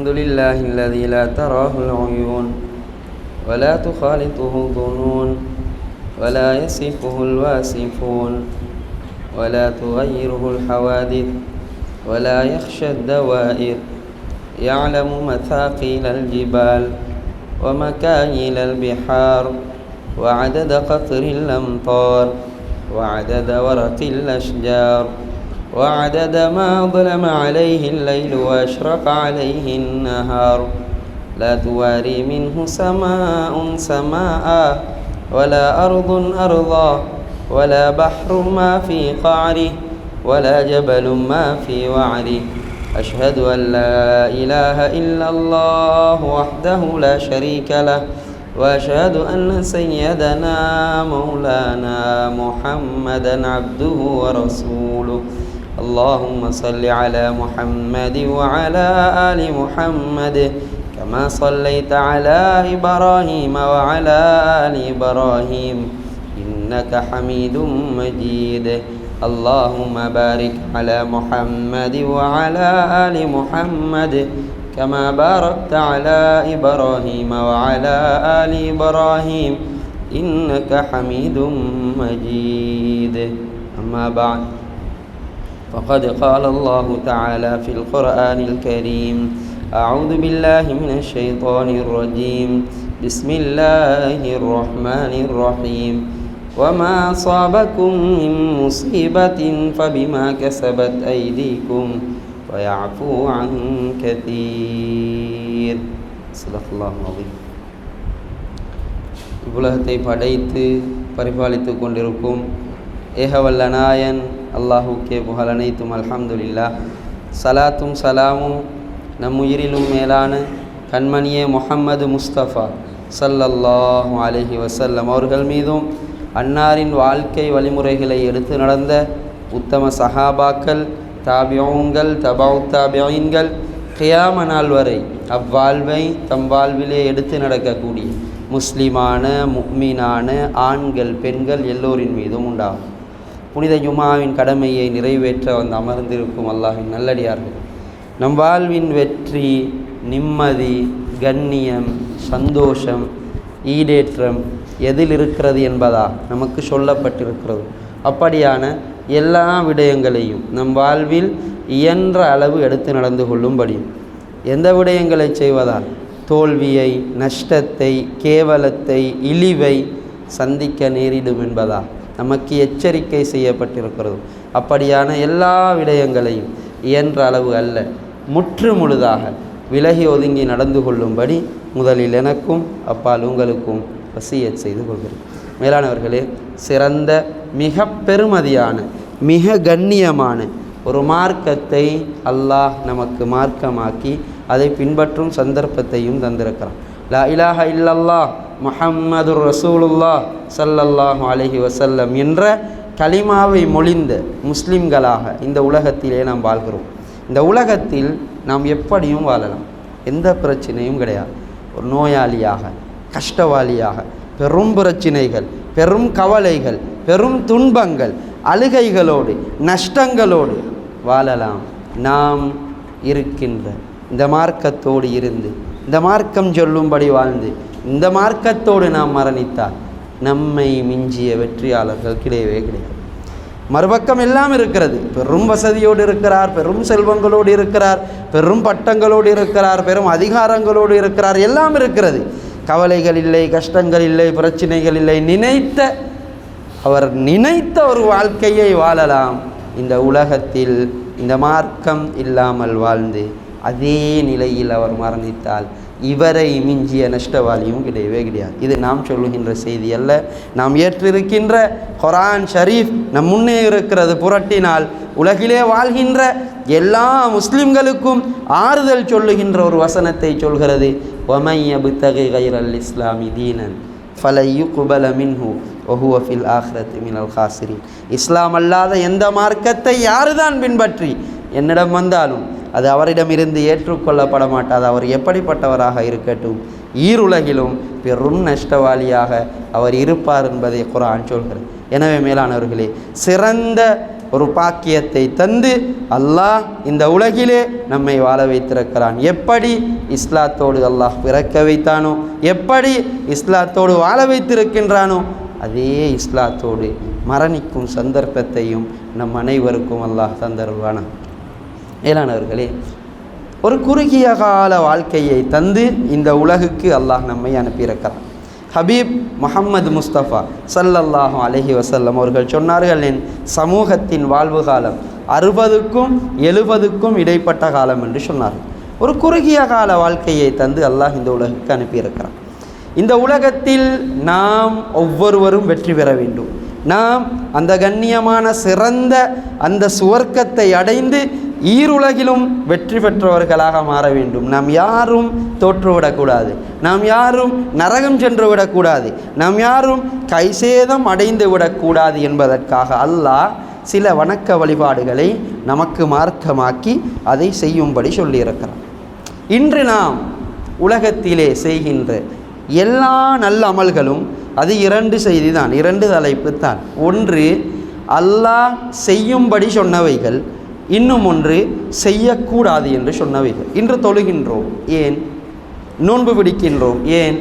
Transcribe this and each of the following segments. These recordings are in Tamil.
الحمد لله الذي لا تراه العيون ولا تخالطه الظنون ولا يصفه الواصفون ولا تغيره الحوادث ولا يخشى الدوائر يعلم مثاقيل الجبال ومكاييل البحار وعدد قطر الأمطار وعدد ورق الأشجار وعدد ما ظلم عليه الليل وأشرق عليه النهار لا تواري منه سماء سماء ولا أرض أرضا ولا بحر ما في قعره ولا جبل ما في وعره أشهد أن لا إله إلا الله وحده لا شريك له وأشهد أن سيدنا مولانا محمدا عبده ورسوله اللهم صل على محمد وعلى آل محمد كما صليت على إبراهيم وعلى آل إبراهيم إنك حميد مجيد اللهم بارك على محمد وعلى آل محمد كما باركت على إبراهيم وعلى آل إبراهيم إنك حميد مجيد أما بعد فقد قال الله تعالى في القرآن الكريم أعوذ بالله من الشيطان الرجيم بسم الله الرحمن الرحيم وما أصابكم من مصيبة فبما كسبت أيديكم ويعفو عن كثير صدق الله العظيم. இவ்வுலகத்தை படைத்து பரிபாலித்து கொண்டிருக்கும் ஏகவல்ல நாயன் அல்லாஹுக்கே புகழ் அனைத்தும் அல்ஹம்துலில்லாஹ். சலாத்தும் சலாமும் நம் உயிரிலும் மேலான கண்மணியே முஹம்மது முஸ்தபா ஸல்லல்லாஹு அலைஹி வஸல்லம் அவர்கள் மீதும் அன்னாரின் வாழ்க்கை வழிமுறைகளை எடுத்து நடந்த உத்தம சஹாபாக்கள், தாபிஊன்கள், தபஉ தாபிஈன்கள், கியாம நாள் வரை அவ்வாழ்வை தம் வாழ்விலே எடுத்து நடக்கக்கூடிய முஸ்லிமான முஃமினான ஆண்கள் பெண்கள் எல்லோரின் மீதும் உண்டாகும். புனித ஜுமாவின் கடமையை நிறைவேற்ற வந்து அமர்ந்திருக்கும் அல்லாஹ்வின் நல்லடியார்கள், நம் வாழ்வின் வெற்றி, நிம்மதி, கண்ணியம், சந்தோஷம், ஈடேற்றம் எதில் இருக்கிறது என்பதா நமக்கு சொல்லப்பட்டிருக்கிறது. அப்படியான எல்லா விடயங்களையும் நம் வாழ்வில் இயன்ற அளவு எடுத்து நடந்து கொள்ளும்படி, எந்த விடயங்களை செய்வதால் தோல்வியை, நஷ்டத்தை, கேவலத்தை, இழிவை சந்திக்க நேரிடும் என்பதா நமக்கு எச்சரிக்கை செய்யப்பட்டிருக்கிறது. அப்படியான எல்லா விடயங்களையும் இயன்ற அளவு அல்ல, முற்று முழுதாக விலகி ஒதுங்கி நடந்து கொள்ளும்படி முதலில் எனக்கும் அப்பால் உங்களுக்கும் வசியத் செய்து கொள்கிறேன். மேலானவர்களே, சிறந்த மிக பெருமதியான மிக கண்ணியமான ஒரு மார்க்கத்தை அல்லாஹ் நமக்கு மார்க்கமாக்கி அதை பின்பற்றும் சந்தர்ப்பத்தையும் தந்திருக்கிறான். லா இலாஹ இல்லல்லாஹ் முஹம்மதுர் ரசூலுல்லாஹ் ஸல்லல்லாஹு அலைஹி வஸல்லம் என்ற கலிமாவை மொழிந்த முஸ்லிம்களாக இந்த உலகத்திலே நாம் வாழ்கிறோம். இந்த உலகத்தில் நாம் எப்படியும் வாழலாம், எந்த பிரச்சனையும் கிடையாது. ஒரு நோயாளியாக, கஷ்டவாளியாக, பெரும் பிரச்சினைகள், பெரும் கவலைகள், பெரும் துன்பங்கள், அழுகைகளோடு, நஷ்டங்களோடு வாழலாம். நாம் இருக்கின்ற இந்த மார்க்கத்தோடு இருந்து, இந்த மார்க்கம் சொல்லும்படி வாழ்ந்து, இந்த மார்க்கத்தோடு நாம் மரணித்தால் நம்மை மிஞ்சிய வெற்றியாளர்கள் கிடையவே கிடையாது. மறுபக்கம் எல்லாம் இருக்கிறது. பெரும் வசதியோடு இருக்கிறார், பெரும் செல்வங்களோடு இருக்கிறார், பெரும் பட்டங்களோடு இருக்கிறார், பெரும் அதிகாரங்களோடு இருக்கிறார், எல்லாம் இருக்கிறது. கவலைகள் இல்லை, கஷ்டங்கள் இல்லை, பிரச்சனைகள் இல்லை. அவர் நினைத்த ஒரு வாழ்க்கையை வாழலாம். இந்த உலகத்தில் இந்த மார்க்கம் இல்லாமல் வாழ்ந்து அதே நிலையில் அவர் மரணித்தால் இவரை மிஞ்சிய நஷ்டவாளியும் கிடையவே கிடையாது. இது நாம் சொல்லுகின்ற செய்தி அல்ல, நாம் ஏற்றிருக்கின்ற குர்ஆன் ஷரீஃப் நம் முன்னே இருக்கிறது. புரட்டினால் உலகிலே வாழ்கின்ற எல்லா முஸ்லிம்களுக்கும் ஆறுதல் சொல்லுகின்ற ஒரு வசனத்தை சொல்கிறது. وَمَنْ يَبْتَغِ غَيْرَ الْإِسْلَامِ دِينًا فَلَنْ يُقْبَلَ مِنْهُ وَهُوَ فِي الْآخِرَةِ مِنَ الْخَاسِرِينَ. இஸ்லாம் அல்லாத எந்த மார்க்கத்தை யாருதான் பின்பற்றி என்னிடம் வந்தாலும் அது அவரிடமிருந்து ஏற்றுக்கொள்ளப்பட மாட்டாது. அவர் எப்படிப்பட்டவராக இருக்கட்டும், ஈருலகிலும் பெரும் நஷ்டவாளியாக அவர் இருப்பார் என்பதை குர்ஆன் சொல்கிறது. எனவே மேலானவர்களே, சிறந்த ஒரு பாக்கியத்தை தந்து அல்லாஹ் இந்த உலகிலே நம்மை வாழ வைத்திருக்கிறான். எப்படி இஸ்லாத்தோடு அல்லாஹ் பிறக்க வைத்தானோ, எப்படி இஸ்லாத்தோடு வாழ வைத்திருக்கின்றானோ, அதே இஸ்லாத்தோடு மரணிக்கும் சந்தர்ப்பத்தையும் நம் அனைவருக்கும் அல்லாஹ் தந்தருள்வானா. மேலானவர்களே, ஒரு குறுகிய கால வாழ்க்கையை தந்து இந்த உலகுக்கு அல்லாஹ் நம்மை அனுப்பியிருக்கிறான். ஹபீப் முஹம்மது முஸ்தபா ஸல்லல்லாஹு அலைஹி வஸல்லம் அவர்கள் சொன்னார்கள், என் சமூகத்தின் வாழ்வு காலம் 60க்கும் 70க்கும் இடைப்பட்ட காலம் என்று சொன்னார்கள். ஒரு குறுகிய கால வாழ்க்கையை தந்து அல்லாஹ் இந்த உலகுக்கு அனுப்பியிருக்கிறான். இந்த உலகத்தில் நாம் ஒவ்வொருவரும் வெற்றி பெற வேண்டும். நாம் அந்த கண்ணியமான சிறந்த அந்த சுவர்க்கத்தை அடைந்து ஈருலகிலும் வெற்றி பெற்றவர்களாக மாற வேண்டும். நாம் யாரும் தோற்றுவிடக்கூடாது, நாம் யாரும் நரகம் சென்று விடக்கூடாது, நாம் யாரும் கைசேதம் அடைந்து விடக்கூடாது என்பதற்காக அல்லாஹ் சில வணக்க வழிபாடுகளை நமக்கு மார்க்கமாக்கி அதை செய்யும்படி சொல்லியிருக்கிறார். இன்று நாம் உலகத்திலே செய்கின்ற எல்லா நல்ல அமல்களும் அது 2 செய்தி தான், 2 தலைப்பு தான். ஒன்று அல்லாஹ் செய்யும்படி சொன்னவைகள், இன்னும் ஒன்று செய்யக்கூடாது என்று சொன்னவைகள். இன்று தொழுகின்றோம், ஏன்? நோன்பு பிடிக்கின்றோம், ஏன்?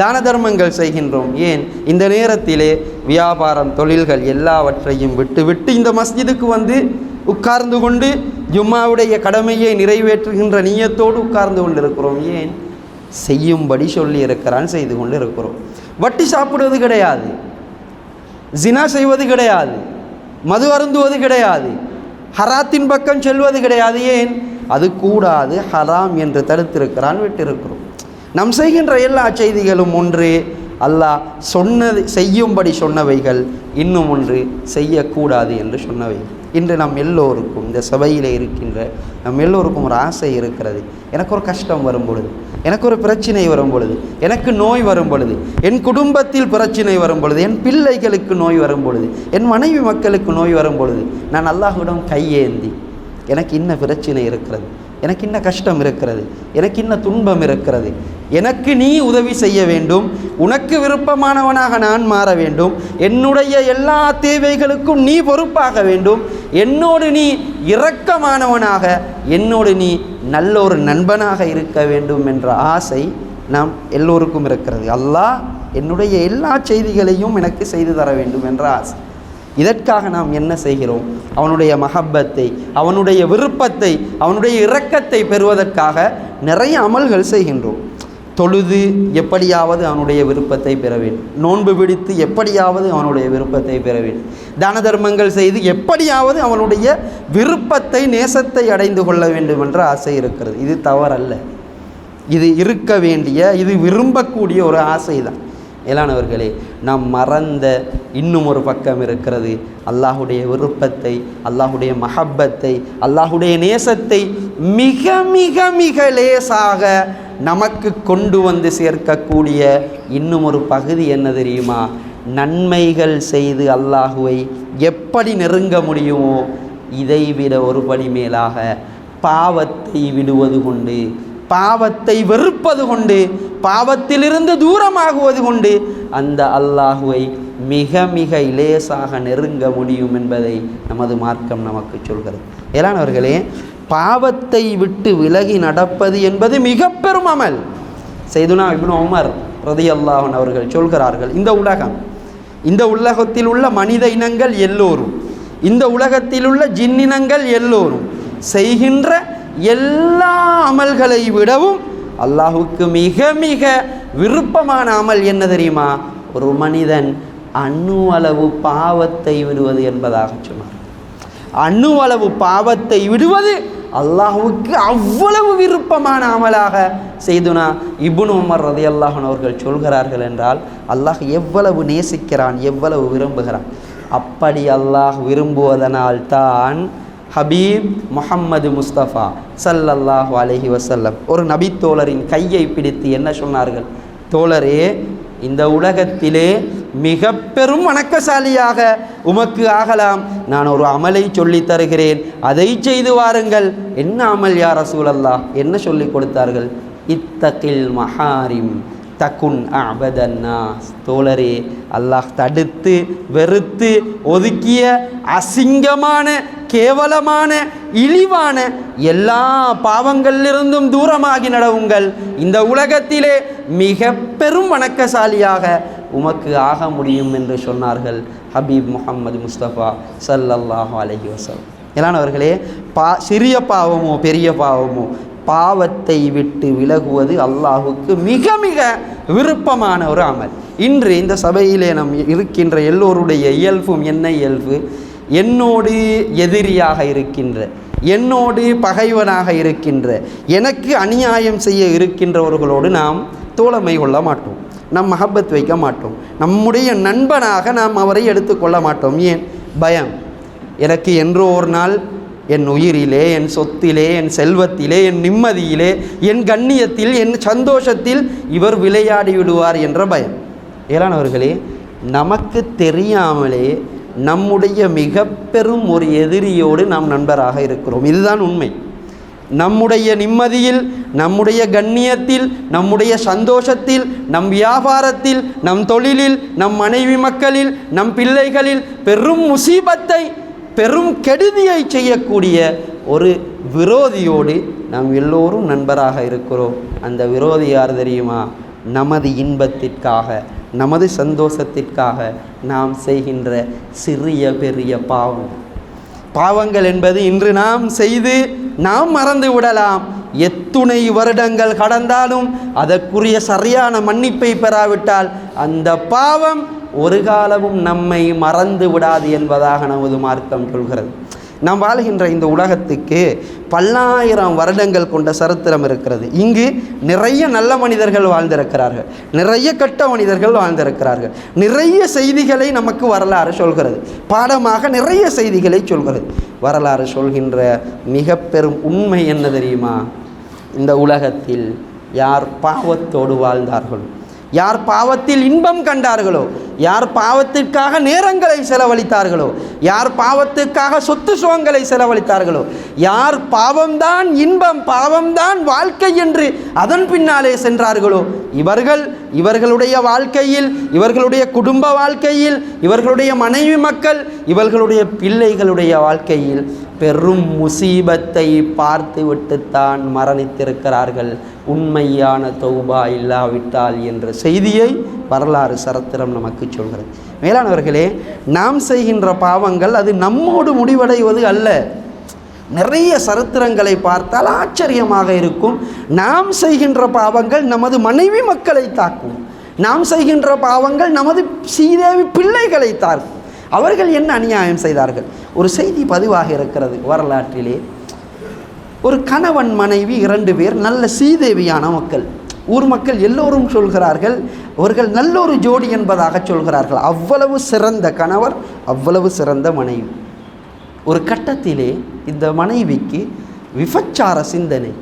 தான தர்மங்கள் செய்கின்றோம், ஏன்? இந்த நேரத்திலே வியாபாரம் தொழில்கள் எல்லாவற்றையும் விட்டு இந்த மஸ்ஜிதுக்கு வந்து உட்கார்ந்து கொண்டு ஜும்மாவுடைய கடமையை நிறைவேற்றுகின்ற நியத்தோடு உட்கார்ந்து கொண்டிருக்கிறோம், ஏன்? செய்யும்படி சொல்லி இருக்கிறான், செய்து கொண்டு இருக்கிறோம். வட்டி சாப்பிடுவது கிடையாது, ஜினா செய்வது கிடையாது, மது அருந்துவது கிடையாது, ஹராத்தின் பக்கம் செல்வது கிடையாது, ஏன்? அது கூடாது, ஹராம் என்று தடுத்திருக்கிறான், விட்டிருக்கிறோம். நாம் செய்கின்ற எல்லா செய்திகளும் ஒன்று அல்லாஹ் சொன்னது செய்யும்படி சொன்னவைகள், இன்னும் ஒன்று செய்யக்கூடாது என்று சொன்னவைகள். இன்று நம் எல்லோருக்கும், இந்த சபையில் இருக்கின்ற நம் எல்லோருக்கும் ஒரு ஆசை இருக்கிறது. எனக்கு ஒரு கஷ்டம் வரும் பொழுது, எனக்கு ஒரு பிரச்சனை வரும் பொழுது, எனக்கு நோய் வரும் பொழுது, என் குடும்பத்தில் பிரச்சனை வரும் பொழுது, என் பிள்ளைகளுக்கு நோய் வரும் பொழுது, என் மனைவி மக்களுக்கு நோய் வரும் பொழுது, நான் அல்லாஹ்விடம் கையேந்தி, எனக்கு இன்ன பிரச்சனை இருக்கிறது, எனக்கு இன்ன கஷ்டம் இருக்கிறது, எனக்கு இன்ன துன்பம் இருக்கிறது, எனக்கு நீ உதவி செய்ய வேண்டும், உனக்கு விருப்பமானவனாக நான் மாற வேண்டும், என்னுடைய எல்லா தேவைகளுக்கும் நீ பொறுப்பாக வேண்டும், என்னோடு நீ இரக்கமானவனாக, என்னோடு நீ நல்ல ஒரு நண்பனாக இருக்க வேண்டும் என்ற ஆசை நாம் எல்லோருக்கும் இருக்கிறது. அல்லாஹ் என்னுடைய எல்லா செய்திகளையும் எனக்கு செய்து தர வேண்டும் என்ற ஆசை. இதற்காக நாம் என்ன செய்கிறோம்? அவனுடைய மஹப்பத்தை, அவனுடைய விருப்பத்தை, அவனுடைய இரக்கத்தை பெறுவதற்காக நிறைய அமல்கள் செய்கின்றோம். தொழுது எப்படியாவது அவனுடைய விருப்பத்தை பெற வேண்டும், நோன்பு பிடித்து எப்படியாவது அவனுடைய விருப்பத்தை பெற வேண்டும், தான தர்மங்கள் செய்து எப்படியாவது அவனுடைய விருப்பத்தை, நேசத்தை அடைந்து கொள்ள வேண்டும் என்ற ஆசை இருக்கிறது. இது தவறல்ல, இது இருக்க வேண்டிய, இது விரும்பக்கூடிய ஒரு ஆசை தான். மேலானவர்களே, நாம் மறந்த இன்னும் ஒரு பக்கம் இருக்கிறது. அல்லாஹுடைய விருப்பத்தை, அல்லாஹுடைய மஹப்பத்தை, அல்லாஹுடைய நேசத்தை மிக மிக மிக லேசாக நமக்கு கொண்டு வந்து சேர்க்கக்கூடிய இன்னும் ஒரு பகுதி என்ன தெரியுமா? நன்மைகள் செய்து அல்லாஹுவை எப்படி நெருங்க முடியுமோ இதைவிட ஒரு படி மேலாக பாவத்தை விடுவது கொண்டு, பாவத்தை வெறுப்பது கொண்டு, பாவத்திலிருந்து தூரமாகுவது கொண்டு அந்த அல்லாஹுவை மிக மிக இலேசாக நெருங்க முடியும் என்பதை நமது மார்க்கம் நமக்கு சொல்கிறது. ஏலானவர்களே, பாவத்தை விட்டு விலகி நடப்பது என்பது மிக பெரும் அமல். சையதுனா இப்னு உமர் ரலியல்லாஹு அன்ஹு அவர்கள் சொல்கிறார்கள், இந்த உலகத்தில் உள்ள மனித இனங்கள் எல்லோரும், இந்த உலகத்தில் உள்ள ஜின்னினங்கள் எல்லோரும் செய்கின்ற எல்லா அமல்களை விடவும் அல்லாஹுக்கு மிக மிக விருப்பமான அமல் என்ன தெரியுமா? ஒரு மனிதன் அணுவளவு பாவத்தை விடுவது என்பதாக சொன்னார். அணுவளவு பாவத்தை விடுவது அல்லாஹுக்கு அவ்வளவு விருப்பமான அமலாக செய்துனா இப்னு உமர் ரலியல்லாஹு அன்ஹு அவர்கள் சொல்கிறார்கள் என்றால் அல்லாஹ் எவ்வளவு நேசிக்கிறான், எவ்வளவு விரும்புகிறான். அப்படி அல்லாஹ் விரும்புவதனால் தான் ஹபீப் முஹம்மது முஸ்தபா ஸல்லல்லாஹு அலைஹி வஸல்லம் ஒரு நபி தோழரின் கையை பிடித்து என்ன சொன்னார்கள்? தோழரே, இந்த உலகத்திலே மிக பெரும் வணக்கசாலியாக உமக்கு ஆகலாம், நான் ஒரு அமலை சொல்லி தருகிறேன், அதை செய்து வாருங்கள். என்ன அமல் யா ரசூலல்லாஹ்? என்ன சொல்லி கொடுத்தார்கள்? இத்தகில் மஹாரிம், தகுன் அபதன்னாஸ். தோழரே, அல்லாஹ் தடுத்து வெறுத்து ஒதுக்கிய அசிங்கமான கேவலமான இழிவான எல்லா பாவங்களிலிருந்தும் தூரமாகி நடவுங்கள். இந்த உலகத்திலே மிக பெரும் வணக்கசாலியாக உமக்கு ஆக முடியும் என்று சொன்னார்கள் ஹபீப் முஹம்மது முஸ்தபா ஸல்லல்லாஹு அலைஹி வஸல்லம். இலானவர்களே, சிறிய பாவமோ பெரிய பாவமோ பாவத்தை விட்டு விலகுவது அல்லாஹுக்கு மிக மிக விருப்பமான ஒரு அமல். இன்று இந்த சபையிலே நம் இருக்கின்ற எல்லோருடைய இயல்பும் என்ன இயல்பு? என்னோடு எதிரியாக இருக்கின்ற, என்னோடு பகைவனாக இருக்கின்ற, எனக்கு அநியாயம் செய்ய இருக்கின்றவர்களோடு நாம் தோழமை கொள்ள மாட்டோம், நம் மஹப்பத் வைக்க மாட்டோம், நம்முடைய நண்பனாக நாம் அவரை எடுத்துக்கொள்ள மாட்டோம். ஏன்? பயம். எனக்கு என்றோ ஒரு நாள் என் உயிரிலே, என் சொத்திலே, என் செல்வத்திலே, என் நிம்மதியிலே, என் கண்ணியத்தில், என் சந்தோஷத்தில் இவர் விளையாடி விடுவார் என்ற பயம். ஏரானவர்களே, நமக்கு தெரியாமலே நம்முடைய மிக பெரும் ஒரு எதிரியோடு நாம் நண்பராக இருக்கிறோம். இதுதான் உண்மை. நம்முடைய நிம்மதியில், நம்முடைய கண்ணியத்தில், நம்முடைய சந்தோஷத்தில், நம் வியாபாரத்தில், நம் தொழிலில், நம் மனைவி மக்களில், நம் பிள்ளைகளில் பெரும் முசீபத்தை, பெரும் கெடுதியை செய்யக்கூடிய ஒரு விரோதியோடு நாம் எல்லோரும் நண்பராக இருக்கிறோம். அந்த விரோதி யார் தெரியுமா? நமது இன்பத்திற்காக, நமது சந்தோஷத்திற்காக நாம் செய்கின்ற சிறிய பெரிய பாவங்கள் என்பது இன்று நாம் செய்து நாம் மறந்து விடலாம். எத்துணை வருடங்கள் கடந்தாலும் அதற்குரிய சரியான மன்னிப்பை பெறாவிட்டால் அந்த பாவம் ஒரு காலமும் நம்மை மறந்து விடாது என்பதாக நமது மார்க்கம் சொல்கிறது. நாம் வாழ்கின்ற இந்த உலகத்துக்கு பல்லாயிரம் வருடங்கள் கொண்ட சரித்திரம் இருக்கிறது. இங்கு நிறைய நல்ல மனிதர்கள் வாழ்ந்திருக்கிறார்கள், நிறைய கெட்ட மனிதர்கள் வாழ்ந்திருக்கிறார்கள். நிறைய செய்திகளை நமக்கு வரலாறு சொல்கிறது, பாடமாக நிறைய செய்திகளை சொல்கிறது. வரலாறு சொல்கின்ற மிக பெரும் உண்மை என்ன தெரியுமா? இந்த உலகத்தில் யார் பாவத்தோடு வாழ்ந்தார்களோ, யார் பாவத்தில் இன்பம் கண்டார்களோ, யார் பாவத்திற்காக நேரங்களை செலவழித்தார்களோ, யார் பாவத்திற்காக சொத்து சுகங்களை செலவழித்தார்களோ, யார் பாவம்தான் இன்பம், பாவம்தான் வாழ்க்கை என்று அதன் பின்னாலே சென்றார்களோ, இவர்களுடைய வாழ்க்கையில், இவர்களுடைய குடும்ப வாழ்க்கையில், இவர்களுடைய மனைவி மக்கள், இவர்களுடைய பிள்ளைகளுடைய வாழ்க்கையில் பெரும் முசீபத்தை பார்த்து விட்டுத்தான் மரணித்திருக்கிறார்கள், உண்மையான தௌபா இல்லாவிட்டால் என்ற செய்தியை வரலாறு சரித்திரம் நமக்கு சொல்கிறது. மேலானவர்களே, நாம் செய்கின்ற பாவங்கள் அது நம்மோடு முடிவடைவது அல்ல. நிறைய சரித்திரங்களை பார்த்தால் ஆச்சரியமாக இருக்கும். நாம் செய்கின்ற பாவங்கள் நமது மனைவி மக்களை தாக்கும், நாம் செய்கின்ற பாவங்கள் நமது சீதேவி பிள்ளைகளை தாக்கும். அவர்கள் என்ன அநியாயம் செய்தார்கள்? ஒரு செய்தி பதிவாக இருக்கிறது வரலாற்றிலே. ஒரு கணவன் மனைவி 2 பேர், நல்ல சீதேவியான மக்கள். ஊர் மக்கள் எல்லோரும் சொல்கிறார்கள் அவர்கள் நல்ல ஒரு ஜோடி என்பதாக சொல்கிறார்கள். அவ்வளவு சிறந்த கணவர், அவ்வளவு சிறந்த மனைவி. ஒரு கட்டத்திலே இந்த மனைவிக்கு விபச்சார சிந்தனை.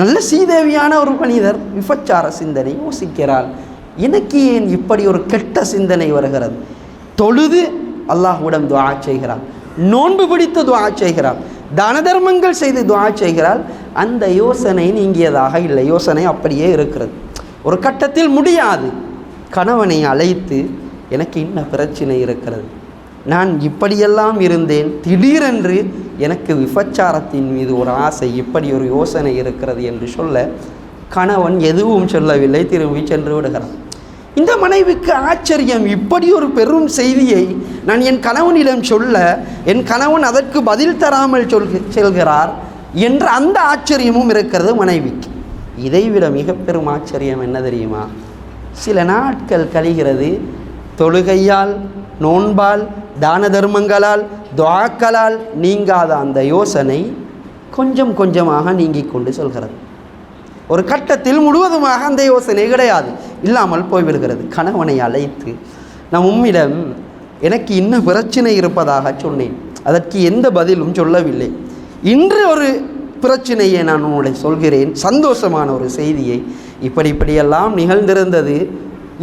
நல்ல சீதேவியான ஒரு மனிதர் விபச்சார சிந்தனை யோசிக்கிறாள். எனக்கு ஏன் இப்படி ஒரு கெட்ட சிந்தனை வருகிறது? தொழுது அல்லாஹ்விடம் துஆ செய்கிறாள், நோன்பு பிடித்து துஆ செய்கிறாள், தான தர்மங்கள் செய்து துஆ செய்கிறாள். அந்த யோசனை நீங்கியதாக இல்லை, யோசனை அப்படியே இருக்கிறது. ஒரு கட்டத்தில் முடியாது. கணவனை அழைத்து, எனக்கு இன்ன பிரச்சனை இருக்கிறது, நான் இப்படியெல்லாம் இருந்தேன், திடீரென்று எனக்கு விபச்சாரத்தின் மீது ஒரு ஆசை, இப்படி ஒரு யோசனை இருக்கிறது என்று சொல்ல, கணவன் எதுவும் சொல்லவில்லை, திரும்பி சென்று விடுகிறான். இந்த மனைவிக்கு ஆச்சரியம், இப்படி ஒரு பெரும் செய்தியை நான் என் கணவனிடம் சொல்ல என் கணவன் அதற்கு பதில் தராமல் செல்கிறார் என்ற அந்த ஆச்சரியமும் இருக்கிறது மனைவிக்கு. இதைவிட மிக பெரும் ஆச்சரியம் என்ன தெரியுமா? சில நாட்கள் கழிகிறது. தொழுகையால், நோன்பால், தான தர்மங்களால், துஆக்களால் நீங்காத அந்த யோசனை கொஞ்சம் கொஞ்சமாக நீங்கிக் கொண்டு செல்கிறது. ஒரு கட்டத்தில் முழுவதுமாக அந்த யோசனை கிடையாது, இல்லாமல் போய்விடுகிறது. கணவனை அழைத்து, நான் உம்மிடம் எனக்கு இன்னும் பிரச்சனை இருப்பதாக சொன்னேன், அதற்கு எந்த பதிலும் சொல்லவில்லை. இன்று ஒரு பிரச்சனையை நான் உன்னுடைய சொல்கிறேன், சந்தோஷமான ஒரு செய்தியை. இப்படியெல்லாம் நிகழ்ந்திருந்தது,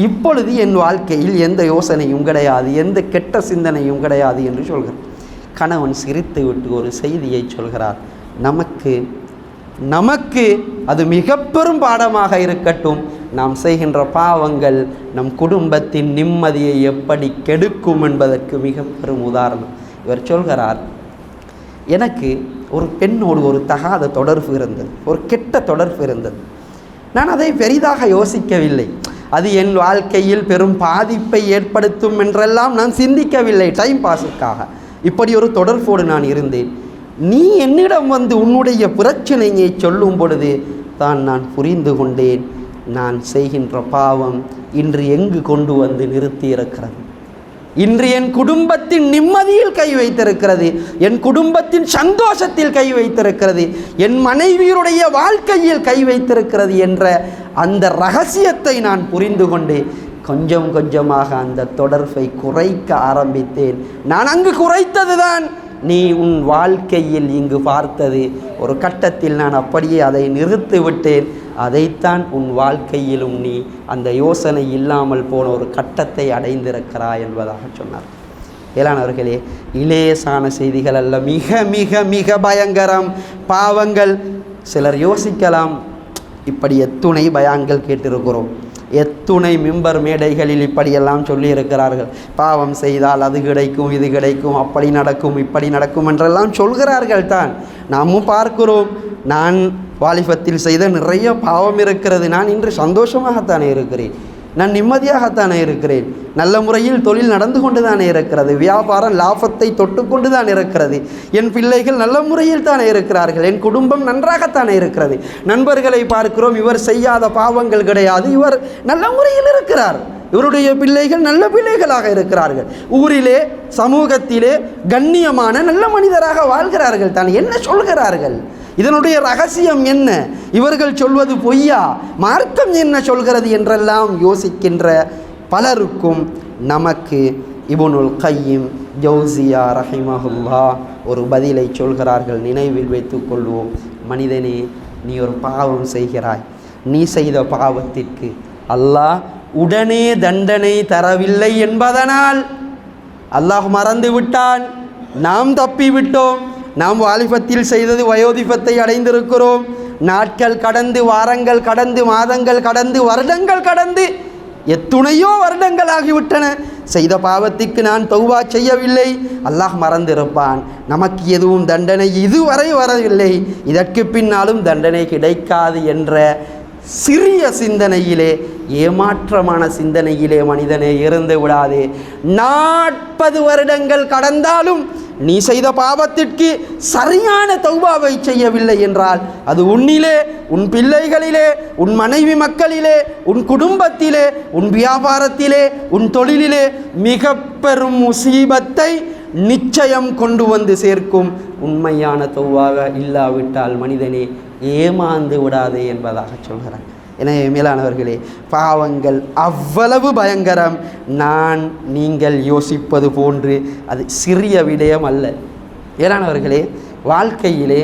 இப்பொழுது என் வாழ்க்கையில் எந்த யோசனையும் கிடையாது, எந்த கெட்ட சிந்தனையும் கிடையாது என்று சொல்கிறார். கணவன் சிரித்து விட்டு ஒரு செய்தியை சொல்கிறார். நமக்கு அது மிக பெரும் பாடமாக இருக்கட்டும், நாம் செய்கின்ற பாவங்கள் நம் குடும்பத்தின் நிம்மதியை எப்படி கெடுக்கும் என்பதற்கு மிக பெரும் உதாரணம். இவர் சொல்கிறார், எனக்கு ஒரு பெண்ணோடு ஒரு தகாத தொடர்பு இருந்தது, ஒரு கெட்ட தொடர்பு இருந்தது. நான் அதை பெரிதாக யோசிக்கவில்லை, அது என் வாழ்க்கையில் பெரும் பாதிப்பை ஏற்படுத்தும் என்றெல்லாம் நான் சிந்திக்கவில்லை. டைம் பாஸுக்காக இப்படி ஒரு தொடர்போடு நான் இருந்தேன். நீ என்னிடம் வந்து உன்னுடைய பிரச்சனையை சொல்லும் பொழுது தான் நான் புரிந்து கொண்டேன், நான் செய்கின்ற பாவம் இன்று எங்கு கொண்டு வந்து நிறுத்தி இருக்கிறது. இன்று என் குடும்பத்தின் நிம்மதியில் கை வைத்திருக்கிறது, என் குடும்பத்தின் சந்தோஷத்தில் கை வைத்திருக்கிறது, என் மனைவியுடைய வாழ்க்கையில் கை வைத்திருக்கிறது என்ற அந்த ரகசியத்தை நான் புரிந்து கொண்டு கொஞ்சம் கொஞ்சமாக அந்த தொடர்பை குறைக்க ஆரம்பித்தேன். நான் அங்கு குறைத்ததுதான் நீ உன் வாழ்க்கையில் இங்கு பார்த்தது. ஒரு கட்டத்தில் நான் அப்படியே அதை நிறுத்தி விட்டேன். அதைத்தான் உன் வாழ்க்கையிலும் நீ அந்த யோசனை இல்லாமல் போன ஒரு கட்டத்தை அடைந்திருக்கிறாய் என்பதாக சொன்னார். ஏலானவர்களே, இலேசான செய்திகள் அல்ல, மிக மிக மிக பயங்கரம் பாவங்கள். சிலர் யோசிக்கலாம், இப்படி எத்துணை பயான்கள் கேட்டிருக்கிறோம், எத்துணை மிம்பர் மேடைகளில் இப்படியெல்லாம் சொல்லியிருக்கிறார்கள், பாவம் செய்தால் அது கிடைக்கும், இது கிடைக்கும், அப்படி நடக்கும், இப்படி நடக்கும் என்றெல்லாம் சொல்கிறார்கள் தான். நாமும் பார்க்கிறோம். நான் வாலிபத்தில் செய்த நிறைய பாவம் இருக்கிறது. நான் இன்று சந்தோஷமாகத்தானே இருக்கிறேன், நான் நிம்மதியாகத்தானே இருக்கிறேன், நல்ல முறையில் தொழில் நடந்து கொண்டு தானே இருக்கிறது, வியாபாரம் லாபத்தை தொட்டு கொண்டு தான் இருக்கிறது, என் பிள்ளைகள் நல்ல முறையில் தானே இருக்கிறார்கள், என் குடும்பம் நன்றாகத்தானே இருக்கிறது. நண்பர்களை பார்க்கிறோம், இவர் செய்யாத பாவங்கள் கிடையாது, இவர் நல்ல முறையில் இருக்கிறார், இவருடைய பிள்ளைகள் நல்ல பிள்ளைகளாக இருக்கிறார்கள், ஊரிலே சமூகத்திலே கண்ணியமான நல்ல மனிதராக வாழ்கிறார்கள் தான். என்ன சொல்கிறார்கள்? இதனுடைய ரகசியம் என்ன? இவர்கள் சொல்வது பொய்யா? மார்க்கம் என்ன சொல்கிறது என்றெல்லாம் யோசிக்கின்ற பலருக்கும் நமக்கு இப்னுல் கய்யிம் ஜௌசியா ரஹிமஹுல்லா ஒரு பதிலை சொல்கிறார்கள். நினைவில் வைத்துக் கொள்வோம். மனிதனே, நீ ஒரு பாவம் செய்கிறாய், நீ செய்த பாவத்திற்கு அல்லாஹ் உடனே தண்டனை தரவில்லை என்பதனால் அல்லாஹ் மறந்து விட்டான், நாம் தப்பிவிட்டோம். நாம் வாலிபத்தில் செய்தது வயோதிபத்தை அடைந்திருக்கிறோம். நாட்கள் கடந்து, வாரங்கள் கடந்து, மாதங்கள் கடந்து, வருடங்கள் கடந்து, எத்துணையோ வருடங்களாகிவிட்டன. செய்த பாவத்திற்கு நான் தௌபா செய்யவில்லை, அல்லாஹ் மறந்திருப்பான். நமக்கு எதுவும் தண்டனை இதுவரை வரவில்லை, இதற்கு பின்னாலும் தண்டனை கிடைக்காது என்ற சிறிய சிந்தனையிலே, ஏமாற்றமான சிந்தனையிலே மனிதனே இருந்து விடாதே. 40 வருடங்கள் கடந்தாலும் நீ செய்த பாவத்திற்கு சரியான தௌபாவை செய்யவில்லை என்றால் அது உன்னிலே, உன் பிள்ளைகளிலே, உன் மனைவி மக்களிலே, உன் குடும்பத்திலே, உன் வியாபாரத்திலே, உன் தொழிலிலே மிக பெரும் முசீபத்தை நிச்சயம் கொண்டு வந்து சேர்க்கும். உண்மையான தௌபாக இல்லாவிட்டால் மனிதனே ஏமாந்து விடாதே என்பதாக சொல்கிறார். எனவே மேலானவர்களே, பாவங்கள் அவ்வளவு பயங்கரம். நீங்கள் யோசிப்பது போன்று அது சிறிய விடயம் அல்ல. மேலானவர்களே, வாழ்க்கையிலே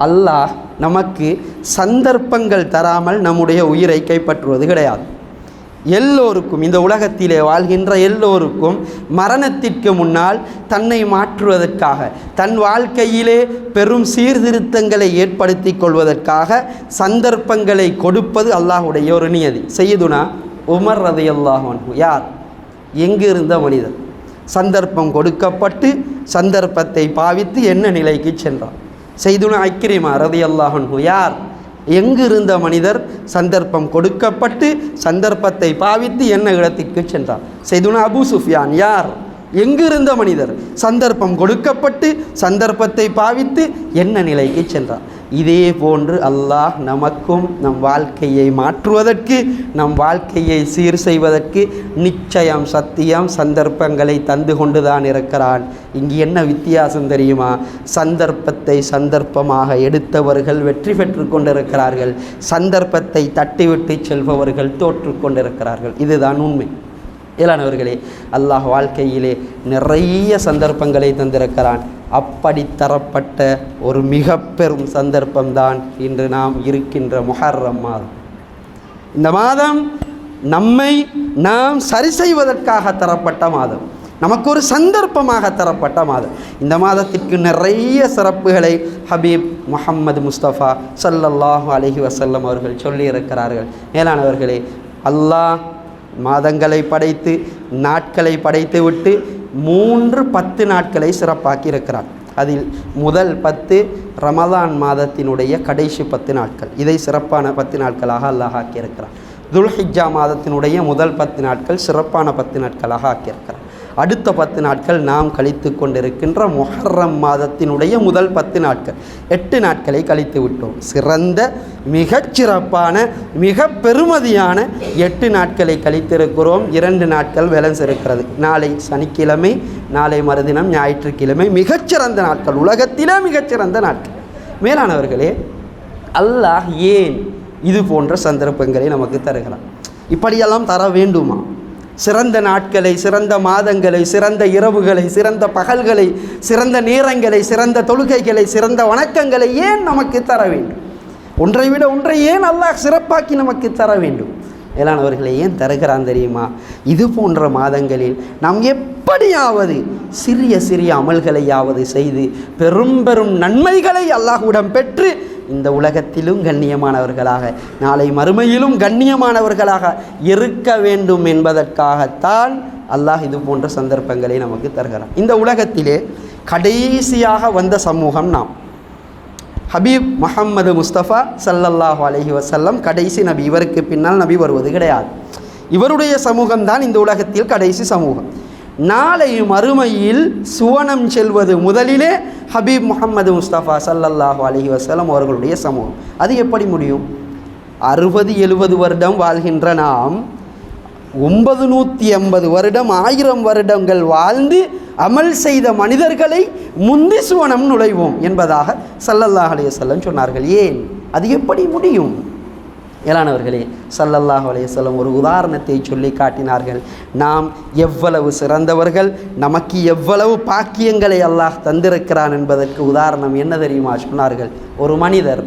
அல்லாஹ் நமக்கு சந்தர்ப்பங்கள் தராமல் நம்முடைய உயிரை கைப்பற்றுவது கிடையாது. எல்லோருக்கும், இந்த உலகத்திலே வாழ்கின்ற எல்லோருக்கும் மரணத்திற்கு முன்னால் தன்னை மாற்றுவதற்காக, தன் வாழ்க்கையிலே பெரும் சீர்திருத்தங்களை ஏற்படுத்தி கொள்வதற்காக சந்தர்ப்பங்களை கொடுப்பது அல்லாஹுடைய ஒரு நியதி. சையதுனா உமர் ரலியல்லாஹு அன்ஹு யார்? எங்கு இருந்த மனிதர். சந்தர்ப்பம் கொடுக்கப்பட்டு சந்தர்ப்பத்தை பாவித்து என்ன நிலைக்கு சென்றார். சையதுனா இக்ரிமா ரலியல்லாஹு அன்ஹு யார்? எங்கு இருந்த மனிதர். சந்தர்ப்பம் கொடுக்கப்பட்டு சந்தர்ப்பத்தை பாவித்து என்ன இடத்திற்கு சென்றார். சையதுனா அபூ சுஃபியான் யார்? எங்கு இருந்த மனிதர். சந்தர்ப்பம் கொடுக்கப்பட்டு சந்தர்ப்பத்தை பாவித்து என்ன நிலைக்கு சென்றார். இதே போன்று அல்லாஹ் நமக்கும் நம் வாழ்க்கையை மாற்றுவதற்கு, நம் வாழ்க்கையை சீர் செய்வதற்கு நிச்சயம் சத்தியம் சந்தர்ப்பங்களை தந்து கொண்டுதான் இருக்கிறான். இங்கு என்ன வித்தியாசம் தெரியுமா? சந்தர்ப்பத்தை சந்தர்ப்பமாக எடுத்தவர்கள் வெற்றி பெற்று கொண்டிருக்கிறார்கள், சந்தர்ப்பத்தை தட்டிவிட்டு செல்பவர்கள் தோற்று கொண்டிருக்கிறார்கள். இதுதான் உண்மை. ஏலானவர்களே, அல்லாஹ் வாழ்க்கையிலே நிறைய சந்தர்ப்பங்களை தந்திருக்கிறான். அப்படி தரப்பட்ட ஒரு மிக பெரும் சந்தர்ப்பம்தான் இன்று நாம் இருக்கின்ற முஹர்ரம் மாதம். இந்த மாதம் நம்மை நாம் சரி செய்வதற்காக தரப்பட்ட மாதம், நமக்கு ஒரு சந்தர்ப்பமாக தரப்பட்ட மாதம். இந்த மாதத்திற்கு நிறைய சிறப்புகளை ஹபீப் முஹம்மது முஸ்தபா ஸல்லல்லாஹு அலைஹி வஸல்லம் அவர்கள் சொல்லியிருக்கிறார்கள். மேலானவர்களே, அல்லாஹ் மாதங்களை படைத்து நாட்களை படைத்து விட்டு 10 நாட்களை சிறப்பாக்கி இருக்கிறான். அதில் முதல் 10 ரமலான் மாதத்தினுடைய கடைசி 10 நாட்கள். இதை சிறப்பான 10 நாட்களாக அல்லாஹ் ஆக்கியிருக்கிறான். துல்ஹிஜ்ஜா மாதத்தினுடைய முதல் 10 நாட்கள் சிறப்பான 10 நாட்களாக ஆக்கியிருக்கிறான். அடுத்த 10 நாட்கள் நாம் கழித்து கொண்டிருக்கின்ற முஹர்ரம் மாதத்தினுடைய முதல் 10 நாட்கள் 8 நாட்களை கழித்து விட்டோம். சிறந்த மிகச்சிறப்பான மிக பெருமதியான 8 நாட்களை கழித்திருக்கிறோம். 2 நாட்கள் பேலன்ஸ் இருக்கிறது. நாளை சனிக்கிழமை, நாளை மறுதினம் ஞாயிற்றுக்கிழமை. மிகச்சிறந்த நாட்கள், உலகத்திலே மிகச்சிறந்த நாட்கள். மேலானவர்களே, அல்லாஹ் ஏன் இது போன்ற சந்தர்ப்பங்களை நமக்கு தருகிறான்? இப்படியெல்லாம் தர வேண்டுமா? சிறந்த நாட்களை, சிறந்த மாதங்களை, சிறந்த இரவுகளை, சிறந்த பகல்களை, சிறந்த நேரங்களை, சிறந்த தொழுகைகளை, சிறந்த வணக்கங்களை ஏன் நமக்கு தர வேண்டும்? ஒன்றை விட ஒன்றை ஏன் அல்லாஹ் சிறப்பாக்கி நமக்கு தர வேண்டும்? மேலானவர்களை ஏன் தருகிறான் தெரியுமா? இது போன்ற மாதங்களில் நாம் எப்படியாவது சிறிய சிறிய அமல்களையாவது செய்து பெரும் பெரும் நன்மைகளை அல்லாஹ்விடம் பெற்று இந்த உலகத்திலும் கண்ணியமானவர்களாக, நாளை மறுமையிலும் கண்ணியமானவர்களாக இருக்க வேண்டும் என்பதற்காகத்தான் அல்லாஹ் இது போன்ற சந்தர்ப்பங்களை நமக்கு தருகிறான். இந்த உலகத்திலே கடைசியாக வந்த சமூகம் நாம். ஹபீப் முஹம்மது முஸ்தபா ஸல்லல்லாஹு அலைஹி வஸல்லம் கடைசி நபி. இவருக்கு பின்னால் நபி வருவது கிடையாது. இவருடைய சமூகம்தான் இந்த உலகத்தில் கடைசி சமூகம். நாளை மறுமையில் சுவனம் செல்வது முதலிலே ஹபீப் முஹம்மது முஸ்தபா ஸல்லல்லாஹு அலைஹி வஸல்லம் அவர்களுடைய சமூகம். அது எப்படி முடியும்? 60-70 வருடம் வாழ்கின்ற நாம் 980 வருடம் 1000 வருடங்கள் வாழ்ந்து அமல் செய்த மனிதர்களை முந்தி சுவனம் நுழைவோம் என்பதாக ஸல்லல்லாஹு அலைஹி வஸல்லம் சொன்னார்கள். ஏன் அது எப்படி முடியும்? ஏலானவர்களே, ஸல்லல்லாஹு அலைஹி வஸல்லம் ஒரு உதாரணத்தை சொல்லி காட்டினார்கள். நாம் எவ்வளவு சிறந்தவர்கள், நமக்கு எவ்வளவு பாக்கியங்களை அல்லாஹ் தந்திருக்கிறான் என்பதற்கு உதாரணம் என்ன தெரியுமா சொன்னார்கள்? ஒரு மனிதர்,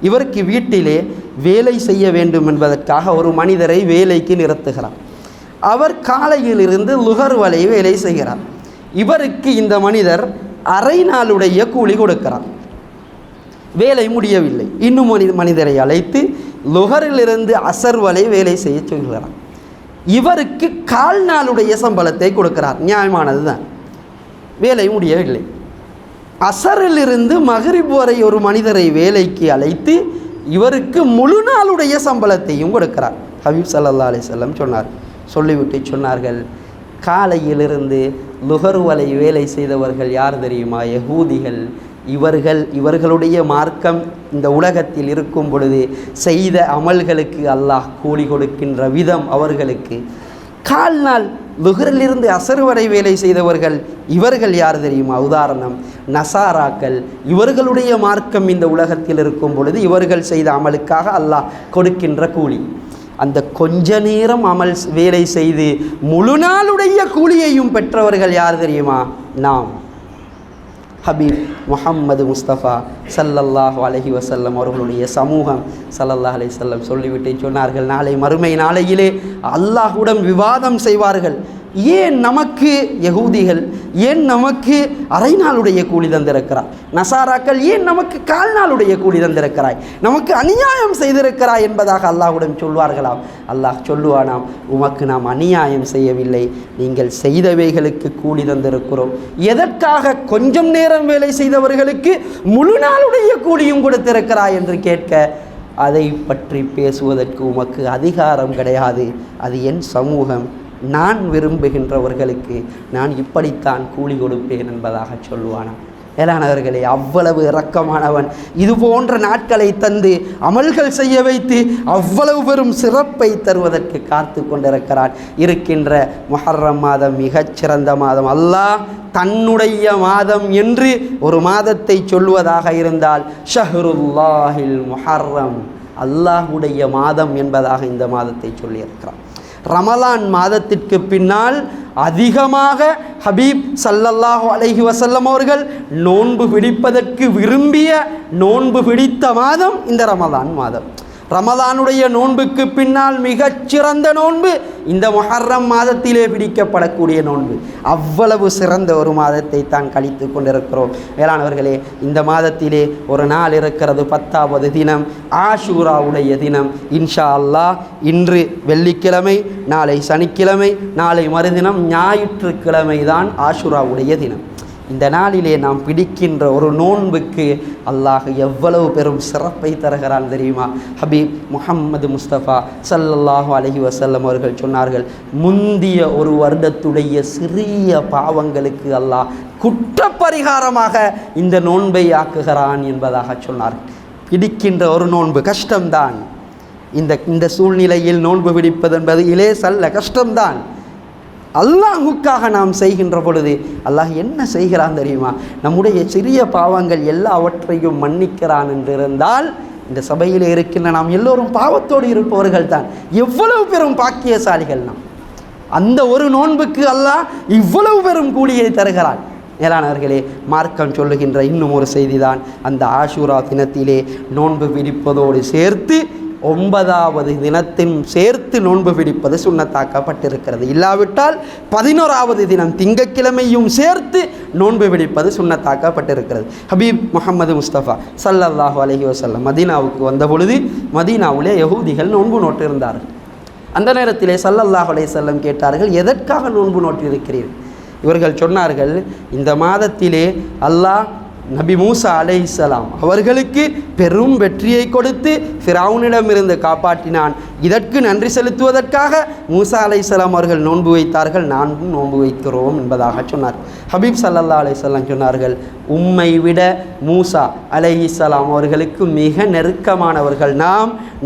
இவருக்கு வீட்டிலே வேலை செய்ய வேண்டும் என்பதற்காக ஒரு மனிதரை வேலைக்கு நிறுத்துகிறார். அவர் காலையிலிருந்து லுகர் வரை வேலை செய்கிறார். இவருக்கு இந்த மனிதர் அரை நாளுடைய கூலி கொடுக்கிறார். வேலை முடியவில்லை. இன்னும் மனிதரை அழைத்து லுகரிலிருந்து அசர் வரை வேலை செய்ய சொல்கிறார். இவருக்கு 1/4 நாளுடைய சம்பளத்தை கொடுக்கிறார். நியாயமானது தான். வேலை முடியவில்லை. அசரிலிருந்து மகரிப் வரை ஒரு மனிதரை வேலைக்கு அழைத்து இவருக்கு முழு நாளுடைய சம்பளத்தையும் கொடுக்கிறார். ஹபீப் ஸல்லல்லாஹு அலைஹி வஸல்லம் சொல்லிவிட்டு சொன்னார்கள், காலையிலிருந்து லுகர் வரை வேலை செய்தவர்கள் யார் தெரியுமா? யஹூதிகள். இவர்களுடைய மார்க்கம் இந்த உலகத்தில் இருக்கும் பொழுது செய்த அமல்களுக்கு அல்லாஹ் கூலி கொடுக்கின்ற விதம் அவர்களுக்கு. 1/4 நாள் லுகரிலிருந்து அசர் வரை வேலை செய்தவர்கள் இவர்கள் யார் தெரியுமா? உதாரணம் நசாராக்கள். இவர்களுடைய மார்க்கம் இந்த உலகத்தில் இருக்கும் பொழுது இவர்கள் செய்த அமலுக்காக அல்லாஹ் கொடுக்கின்ற கூலி. அந்த கொஞ்ச நேரம் அமல் வேலை செய்து முழு நாளுடைய கூலியையும் பெற்றவர்கள் யார் தெரியுமா? நாம். ஹபீப் முஹம்மது முஸ்தபா ஸல்லல்லாஹு அலைஹி வஸல்லம் அவர்களுடைய சமூகம் ஸல்லல்லாஹு அலைஹி வஸல்லம் சொல்லிவிட்டு சொன்னார்கள், நாளை மறுமை நாளையிலே அல்லாஹ்வுடன் விவாதம் செய்வார்கள். ஏன் நமக்கு யஹூதிகள், ஏன் நமக்கு அரை நாளுடைய கூலி தந்திருக்கிறாய்? நசாராக்கள் ஏன் நமக்கு 1/4 நாளுடைய கூலி தந்திருக்கிறாய்? நமக்கு அநியாயம் செய்திருக்கிறாய் என்பதாக அல்லாஹ்வுடன் சொல்வார்களாம். அல்லாஹ் சொல்லுவானாம், உமக்கு நாம் அநியாயம் செய்யவில்லை, நீங்கள் செய்தவைகளுக்கு கூலி தந்திருக்கிறோம். எதற்காக கொஞ்சம் நேரம் வேலை செய்தவர்களுக்கு முழு நாளுடைய கூலியும் கொடுத்திருக்கிறாய் என்று கேட்க, அதை பற்றி பேசுவதற்கு உமக்கு அதிகாரம் கிடையாது. அது என் சமூகம், நான் விரும்புகின்றவர்களுக்கு நான் இப்படித்தான் கூலி கொடுப்பேன் என்பதாக சொல்லுவானாம். மேலானவர்களே, அவ்வளவு இரக்கமானவன். இது போன்ற நாட்களை தந்து அமல்கள் செய்ய வைத்து அவ்வளவு பெரும் சிறப்பை தருவதற்கு காத்து கொண்டிருக்கிறான். இருக்கின்ற முஹர்ரம் மாதம் மிகச்சிறந்த மாதம். அல்லாஹ் தன்னுடைய மாதம் என்று ஒரு மாதத்தை சொல்வதாக இருந்தால் ஷஹ்ருல்லாஹில் முஹர்ரம், அல்லாஹுடைய மாதம் என்பதாக இந்த மாதத்தை சொல்லியிருக்கிறான். ரமலான் மாதத்திற்கு பின்னால் அதிகமாக ஹபீப் ஸல்லல்லாஹு அலைஹி வஸல்லம் அவர்கள் நோன்பு பிடிப்பதற்கு விரும்பிய நோன்பு பிடித்த மாதம் இந்த ரமலான் மாதம். ரமதானுடைய நோன்புக்கு பின்னால் மிகச்சிறந்த நோன்பு இந்த முஹர்ரம் மாதத்திலே பிடிக்கப்படக்கூடிய நோன்பு. அவ்வளவு சிறந்த ஒரு மாதத்தை தான் கழித்து கொண்டிருக்கிறோம். மேலானவர்களே, இந்த மாதத்திலே ஒரு நாள் இருக்கிறது, 10வது தினம், ஆஷூராவுடைய தினம். இன்ஷா அல்லாஹ் இன்று வெள்ளிக்கிழமை, நாளை சனிக்கிழமை, நாளை மறுதினம் ஞாயிற்றுக்கிழமை தான் ஆஷூராவுடைய தினம். இந்த நாளிலே நாம் பிடிக்கின்ற ஒரு நோன்புக்கு அல்லாஹ் எவ்வளவு பெரும் சிறப்பை தருகிறான் தெரியுமா? ஹபீப் முஹம்மது முஸ்தபா ஸல்லல்லாஹு அலைஹி வஸல்லம் அவர்கள் சொன்னார்கள், முந்திய ஒரு வருடத்துடைய சிறிய பாவங்களுக்கு அல்லாஹ் குற்றப்பரிகாரமாக இந்த நோன்பை ஆக்குகிறான் என்பதாக சொன்னார்கள். பிடிக்கின்ற ஒரு நோன்பு கஷ்டம்தான். இந்த சூழ்நிலையில் நோன்பு பிடிப்பது என்பது இலேசல்ல, கஷ்டம்தான். அல்லாஹுக்காக நாம் செய்கின்ற பொழுது அல்லாஹ் என்ன செய்கிறான் தெரியுமா? நம்முடைய சிறிய பாவங்கள் எல்லாவற்றையும் மன்னிக்கிறான் என்றிருந்தால் இந்த சபையில் இருக்கின்ற நாம் எல்லோரும் பாவத்தோடு இருப்பவர்கள் தான். எவ்வளவு பெரும் பாக்கியசாலிகள் நாம்! அந்த ஒரு நோன்புக்கு அல்லாஹ் இவ்வளவு பெரும் கூலியை தருகிறான். மேலானவர்களே, மார்க்கம் சொல்லுகின்ற இன்னும் ஒரு செய்திதான், அந்த ஆஷூரா தினத்திலே நோன்பு பிடிப்பதோடு சேர்த்து 9வது தினத்தின் சேர்த்து நோன்பு பிடிப்பது சுன்னத்தாக்கப்பட்டிருக்கிறது. இல்லாவிட்டால் 11வது தினம் திங்கட்கிழமையும் சேர்த்து நோன்பு பிடிப்பது சுன்னத்தாக்கப்பட்டிருக்கிறது. ஹபீப் முஹம்மது முஸ்தபா ஸல்லல்லாஹு அலைஹி வஸல்லம் மதீனாவுக்கு வந்த பொழுது மதீனாவிலே யஹூதிகள் நோன்பு நோட்டு இருந்தார்கள். அந்த நேரத்திலே ஸல்லல்லாஹு அலைஹி வஸல்லம் கேட்டார்கள், எதற்காக நோன்பு நோட்டு இருக்கிறீர்கள்? இவர்கள் சொன்னார்கள், இந்த மாதத்திலே அல்லாஹ் நபி மூசா அலைஹிஸ்ஸலாம் அவர்களுக்கு பெரும் வெற்றியை கொடுத்து ஃபிரௌனிடமிருந்து காப்பாற்றினான். இதற்கு நன்றி செலுத்துவதற்காக மூசா அலைஹிஸ்ஸலாம் அவர்கள் நோன்பு வைத்தார்கள், நானும் நோன்பு வைக்கிறோம் என்பதாக சொன்னார். ஹபீப் ஸல்லல்லாஹு அலைஹி வஸல்லம் சொன்னார்கள், உம்மை விட மூசா அலைஹிஸ்ஸலாம் அவர்களுக்கு மிக நெருக்கமானவர்கள்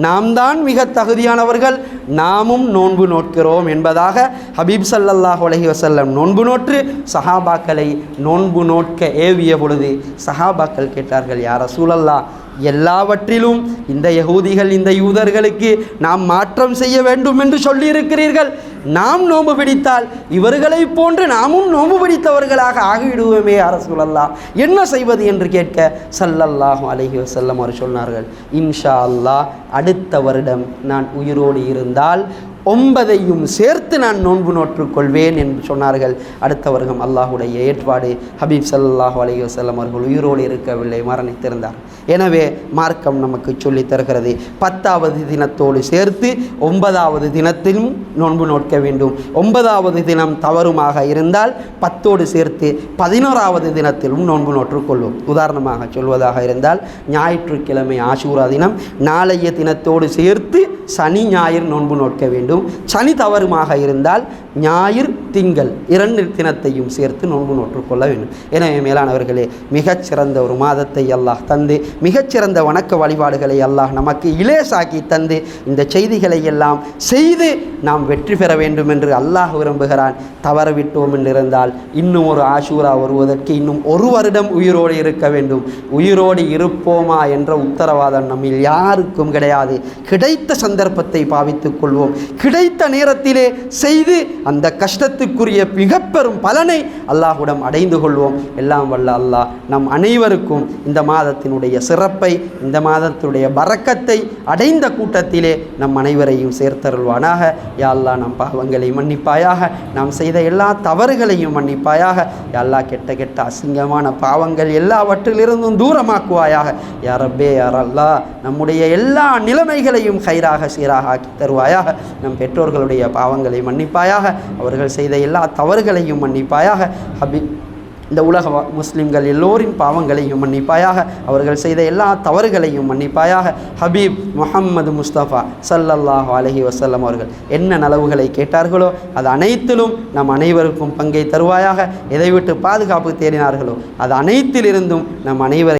நாம் தான் மிக தகுதியானவர்கள், நாமும் நோன்பு நோட்கிறோம் என்பதாக ஹபீப் ஸல்லல்லாஹு அலைஹி வஸல்லம் நோன்பு நோற்று சஹாபாக்களை நோன்பு நோட்க ஏவிய பொழுது சஹாபாக்கள் கேட்டார்கள், யா ரசூலல்லாஹ், எல்லாவற்றிலும் இந்த யஹூதிகள் இந்த யூதர்களுக்கு நாம் மாற்றம் செய்ய வேண்டும் என்று சொல்லியிருக்கிறீர்கள், நாம் நோன்பு பிடித்தால் இவர்களை போன்று நாமும் நோன்பு பிடித்தவர்களாக ஆகிவிடுவோமே யா ரசூலல்லாஹ், என்ன செய்வது என்று கேட்க ஸல்லல்லாஹு அலைஹி வஸல்லம் அவர் சொன்னார்கள், இன்ஷா அல்லாஹ் அடுத்த வருடம் நான் உயிரோடு இருந்தால் 9ஐயும் சேர்த்து நான் நோன்பு நோற்றுக்கொள்வேன் என்று சொன்னார்கள். அடுத்த வருடம் அல்லாஹுடைய ஏற்பாடு, ஹபீப் ஸல்லல்லாஹு அலைஹி வஸல்லம் அவர்கள் உயிரோடு இருக்கவில்லை, மரணித்திருந்தார். எனவே மார்க்கம் நமக்கு சொல்லித் தருகிறது, 10வது தினத்தோடு சேர்த்து 9வது தினத்திலும் நோன்பு நோட்க வேண்டும். 9வது தினம் தவறுமாக இருந்தால் 10ஓடு சேர்த்து 11வது தினத்திலும் நோன்பு நோற்றுக்கொள்வோம். உதாரணமாக சொல்வதாக இருந்தால், ஞாயிற்றுக்கிழமை ஆஷூரா தினம், நாளைய தினத்தோடு சேர்த்து சனி ஞாயிறு நோன்பு நோட்க வேண்டும். சனி தவறுமாக இருந்தால் ஞாயிறு திங்கள் 2 தினத்தையும் சேர்த்து நோன்பு நோற்றுக்கொள்ள வேண்டும். எனவே மேலானவர்களே, மிகச்சிறந்த ஒரு மாதத்தை அல்லாஹ் தந்து, மிகச்சிறந்த வணக்க வழிபாடுகளை அல்லாஹ் நமக்கு இலேசாக்கி தந்து, இந்த செய்திகளை எல்லாம் செய்து நாம் வெற்றி பெற வேண்டும் என்று அல்லாஹ் விரும்புகிறான். தவறவிட்டோம் என்றிருந்தால் இன்னும் ஒரு ஆஷூரா வருவதற்கு இன்னும் 1 வருடம் உயிரோடு இருக்க வேண்டும். உயிரோடு இருப்போமா என்ற உத்தரவாதம் நம்மில் யாருக்கும் கிடையாது. கிடைத்த சந்தர்ப்பத்தை பாவித்துக் கொள்வோம். கிடைத்த நேரத்திலே செய்து அந்த கஷ்டத்துக்குரிய மிக பெரும் பலனை அல்லாஹ்விடம் அடைந்து கொள்வோம். எல்லாம் வல்ல அல்லாஹ் நம் அனைவருக்கும் இந்த மாதத்தினுடைய சிறப்பை, இந்த மாதத்தினுடைய பரக்கத்தை அடைந்த கூட்டத்திலே நம் அனைவரையும் சேர்த்தருள்வானாக. யா அல்லாஹ், நம் பாவங்களை மன்னிப்பாயாக, நாம் செய்த எல்லா தவறுகளையும் மன்னிப்பாயாக. யா அல்லாஹ், கெட்ட கெட்ட அசிங்கமான பாவங்கள் எல்லாவற்றிலிருந்தும் தூரமாக்குவாயாக. யா ரப்பே, யா அல்லாஹ், நம்முடைய எல்லா நிலைமைகளையும் ஹைராக சீராக ஆக்கி தருவாயாக. நம் பெற்றோர்களுடைய பாவங்களை மன்னிப்பாயாக, அவர்கள் செய்த எல்லா தவறுகளையும் மன்னிப்பாயாக. இந்த உலக முஸ்லிம்கள் எல்லோரின் பாவங்களையும் மன்னிப்பாயாக, அவர்கள் செய்த எல்லா தவறுகளையும் மன்னிப்பாயாக. ஹபீப் முஹம்மது முஸ்தபா ஸல்லல்லாஹு அலைஹி வஸல்லம் அவர்கள் என்ன நலவுகளை கேட்டார்களோ அது அனைத்திலும் நம் அனைவருக்கும் பங்கை தருவாயாக. எதை விட்டு பாதுகாப்பு தேடினார்களோ அது அனைத்திலிருந்தும் நம் அனைவரை